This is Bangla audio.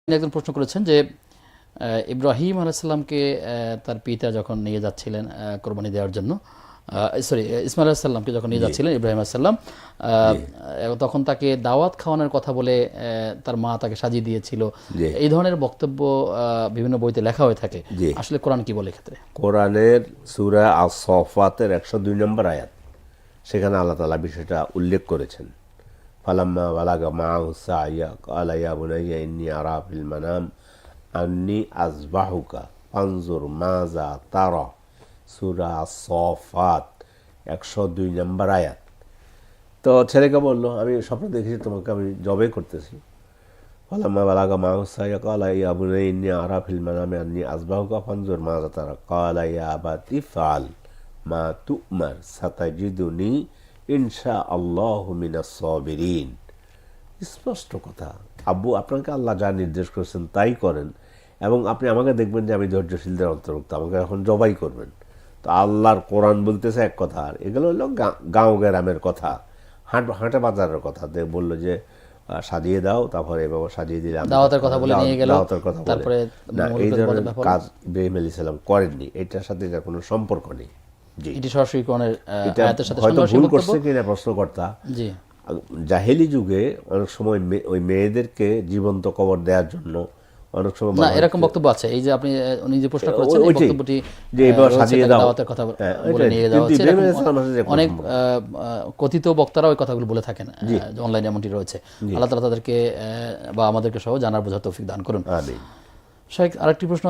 একজন প্রশ্ন করেছেন যে ইব্রাহিম আলাইসাল্লামকে তার পিতা যখন নিয়ে যাচ্ছিলেন কোরবানি দেওয়ার জন্য, সরি ইসমাইল আলাইসাল্লামকে যখন নিয়ে যাচ্ছিলেন ইব্রাহিম আলাইসাল্লাম, তখন তাকে দাওয়াত খাওয়ানোর কথা বলে তার মা তাকে সাজিয়ে দিয়েছিল, এই ধরনের বক্তব্য বিভিন্ন বইতে লেখা হয়ে থাকে। আসলে কোরআন কি বলে ক্ষেত্রে? কোরআনের সূরা আস-সাফাতের 102 নম্বর আয়াত, সেখানে আল্লাহ তাআলা বিষয়টা উল্লেখ করেছেন। ফালাম্মা বালাগা মাআহু সা'য়া ক্বালা ইয়া বুনাইয়া ইন্নী আরা ফিল মানাম আন্নী আযবাহুকা ফানজুর মাযা তারা, সূরা আস-সাফাত 102 নম্বর আয়াত। তো ছেলেকে বলল, আমি স্বপ্ন দেখেছি তোমাকে আমি জবাই করতেছি। ফালাম্মা বালাগা মাআহু সা'য়া ক্বালা ইয়া বুনাইয়া ইন্নী আরা ফিল মানামি আন্নী আযবাহুকা ফানজুর মাযা তারা ক্বালা ইয়া আবাতি ইফআল মা তু'মার সাতাজিদুনি ইনশাআল্লাহু মিনাস সাবিরিন। স্পষ্ট কথা, আব্বু আপনাকে আল্লাহ যা নির্দেশ করেছেন তাই করেন, এবং আপনি আমাকে দেখবেন যে আমি ধৈর্যশীলদের অন্তর্ভুক্ত, আমাকে এখন জবাই করবেন। তো আল্লাহর কোরআন বলতেছে এক কথা, আর এগুলো হলো গাঁও গ্রামের কথা, হাটে বাজারের কথা। বললো যে সাজিয়ে দাও, তারপরে এভাবে সাজিয়ে দিলাম, দাওয়াতের কথা বলে নিয়ে গেল, দাওয়াতের কথা তারপরে না, এই ধরনের কাজ ইব্রাহিম আলাইহিস সালাম করেননি, এটার সাথে এটার কোনো সম্পর্ক নেই। জি, এটি সরাসরি কোরআনের আয়াতের সাথে হয়তো সংঘর্ষের ভুল বক্তব্য। করছে কিনা প্রশ্নকর্তা। জি, জাহেলি যুগে অনেক সময় ওই মেয়েদেরকে জীবন্ত কবর দেওয়ার জন্য অনেক সময় না এরকম বক্তব্য আছে। এই যে আপনি উনি যে প্রশ্ন করেছেন এই বক্তব্যটি যে এবার সাজিয়ে দাও, দাওয়াতের কথা বলে নিয়ে যাওয়া হচ্ছে, অনেক কথিত বক্তারা ওই কথাগুলো বলে থাকেন, অনলাইনে এমনটি রয়েছে। আল্লাহ তাআলা তাদেরকে বা আমাদেরকে সহ জানার বোঝার তৌফিক দান করুন। আমিন। শাইখ, আরেকটি প্রশ্ন